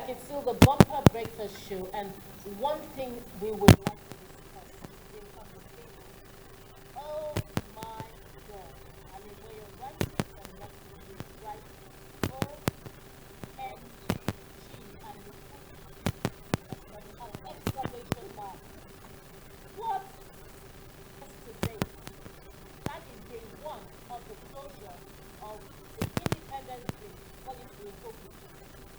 back. It's still the Bumper Breakfast Show, and one thing we would like to discuss in conversation. Oh my God! I mean, where you're writing and not right. O N G and you put an exclamation mark. What is today? That is day one of the closure of the Independence Day policy republic.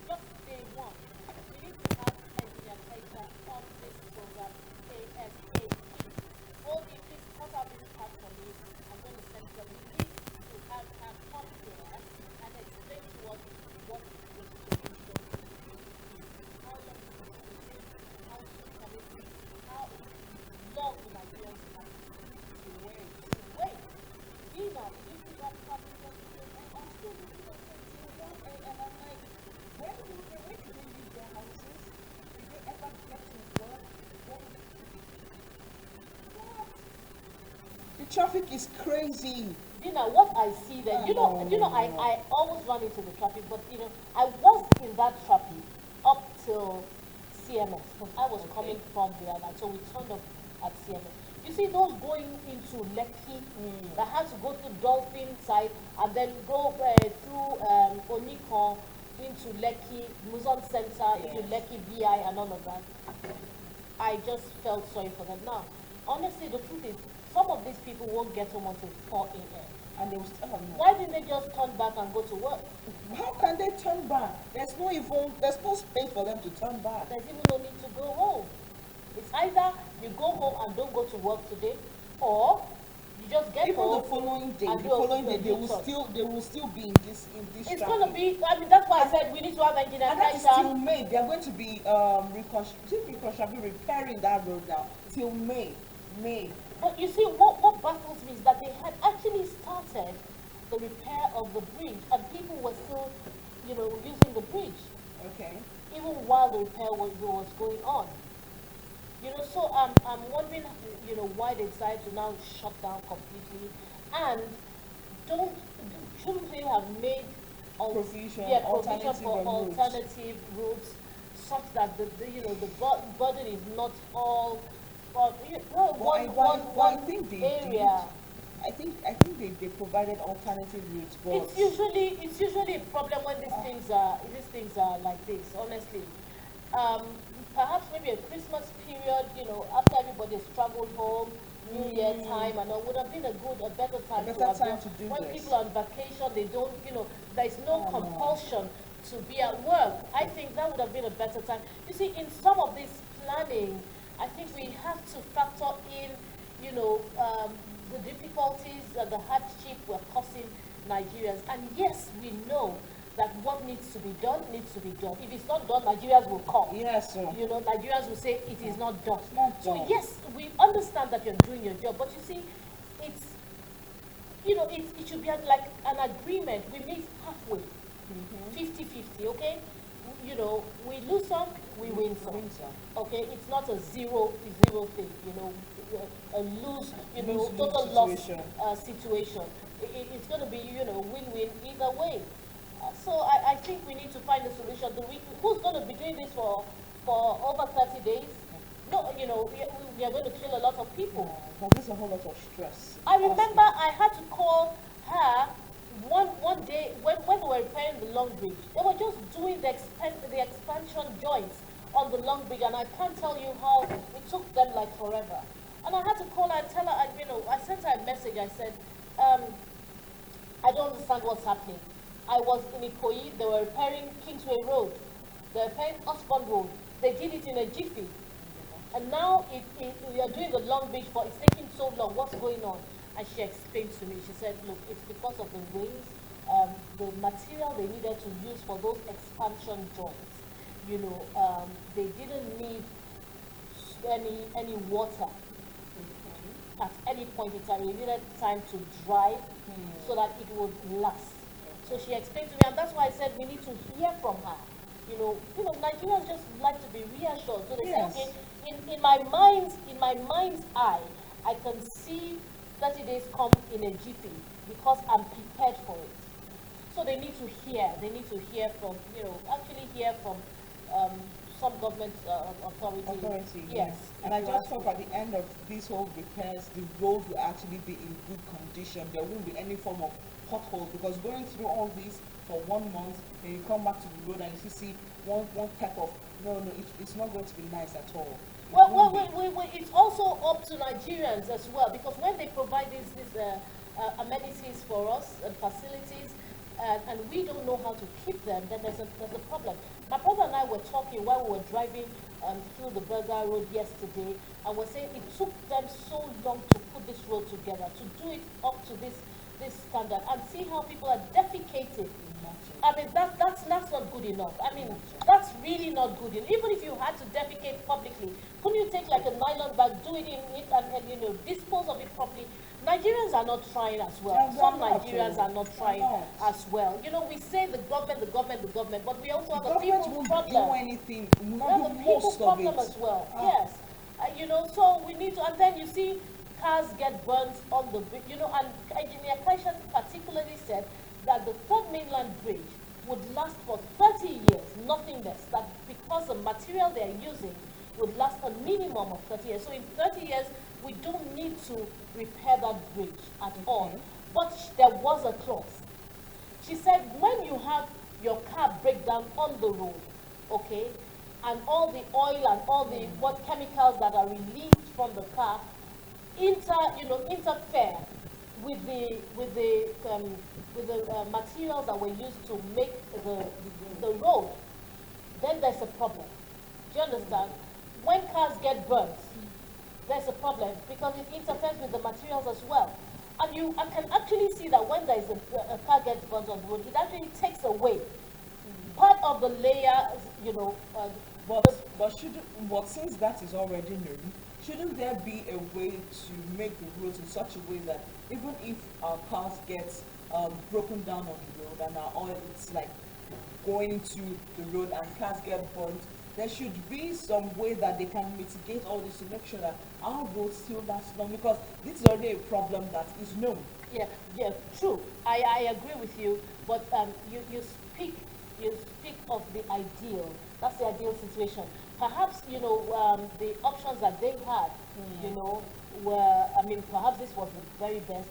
Just day one. We need to have engineer Kaita on this program ASAP. Oh, if this cut out this part for me, I'm going to send some. We need to have her come here and explain to us what the solution is. How long is it going to take? How soon can it be? How long do Nigerians have to wait? Dina, if you got copies of the I'm still looking at it till 1 a.m. I'm like, when do they leave their houses? Do they ever get to work? What? The traffic is crazy. Dina, what I see there, I always run into the traffic, but I was in that traffic up till CMS because I was coming from there, and so we turned up at CMS. You see those going into Lekki that has to go to Dolphin side and then go through Onikon into Lekki, Museum Center, into Lekki VI and all of that. I just felt sorry for them. Now, honestly, the truth is, some of these people won't get home until 4 a.m. And they will still have Why didn't they just turn back and go to work? How can they turn back? There's no space for them to turn back. There's even no need to go home. It's either you go home and don't go to work today, or you just get even home. The following day, they will still be in this It's traffic. going to be. I mean, that's why I said we need to have engineers. And that is till May. They are going to be repairing that road now till May. But you see, what baffles me is that they had actually started the repair of the bridge, and people were still, using the bridge. Okay. Even while the repair was going on. So I'm wondering, why they decided to now shut down completely, and shouldn't they have made provision for alternative routes, such that the burden is not all. I think they area. I think they provided alternative routes, but It's usually a problem when these things are like this. Honestly, perhaps maybe a Christmas period, after everybody's traveled home, New Year time, and all would have been a better time to do when this. people are on vacation, they don't, there's no compulsion to be at work. I think that would have been a better time. You see, in some of this planning, I think we have to factor in, the difficulties and the hardship we're causing Nigerians. And yes, we know that what needs to be done needs to be done. If it's not done, Nigerians will come. Yes, sir. Nigerians will say it is not done. So yes, we understand that you're doing your job, but you see, it should be like an agreement. We meet halfway, 50-50, okay? We lose some, we win some. Okay, it's not a zero thing. A lose, total loss situation. It's going to be, win-win either way. So I think we need to find a solution. Who's going to be doing this for over 30 days? No, we are going to kill a lot of people. But there's a whole lot of stress. I remember I had to call her one day when they were repairing the Long Bridge. They were just doing the expansion joints on the Long Bridge, and I can't tell you how it took them like forever. And I had to call her and tell her, I sent her a message. I said, I don't understand what's happening. I was in Ikoyi, they were repairing Kingsway Road, they were repairing Osborne Road. They did it in a jiffy. And now we are doing the Long Bridge, but it's taking so long. What's going on? And she explained to me, she said, look, it's because of the rains, the material they needed to use for those expansion joints, they didn't need any water at any point in time. They needed time to dry so that it would last. So she explained to me, and that's why I said we need to hear from her. Nigerians just like to be reassured. So they say, okay, in my mind's eye, I can see 30 days come in a jiffy because I'm prepared for it. So they need to hear. They need to hear from, actually hear from some government authority. Yes. And I just hope at the end of this whole repairs, the road will actually be in good condition. There won't be any form of pothole, because going through all this for 1 month, then you come back to the road and you see one type of, no, it's not going to be nice at all. It's also up to Nigerians as well, because when they provide these amenities for us and facilities, and we don't know how to keep them, then there's a problem. My brother and I were talking while we were driving through the Burger Road yesterday, and we're saying it took them so long to put this road together, to do it up to this standard, and see how people are defecating. I mean, that's not good enough. I mean, that's really not good enough. Even if you had to defecate publicly, couldn't you take like a nylon bag, do it in it, and dispose of it properly? Nigerians are not trying as well. Some Nigerians are not trying as well. We say the government, but we also have a people problem. Do anything. We have a people problem as well. Yes. So we need to, and then you see cars get burnt on the bridge, and Engineer Kaishan particularly said that the third mainland bridge would last for 30 years, nothing less, that because the material they are using would last a minimum of 30 years. So in 30 years, we don't need to repair that bridge at all. But there was a clause. She said, when you have your car break down on the road, okay, and all the oil and all the chemicals that are released from the car interfere with the materials that were used to make the road, then there's a problem. Do you understand? When cars get burnt, there's a problem because it interferes with the materials as well. And I can actually see that when there is a car gets burnt on the road, it actually takes away part of the layer, But since that is already known, shouldn't there be a way to make the roads in such a way that even if our cars get broken down on the road and our oil is like going to the road and cars get burnt, there should be some way that they can mitigate all this to make sure that our roads still last long, because this is already a problem that is known. Yeah, true. I agree with you, but you speak of the ideal. That's the ideal situation. Perhaps the options that they had, were perhaps this was the very best.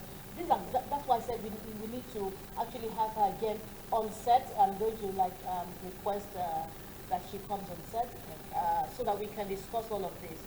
That's why I said we need to actually have her again on set. I'm going to request that she comes on set so that we can discuss all of this.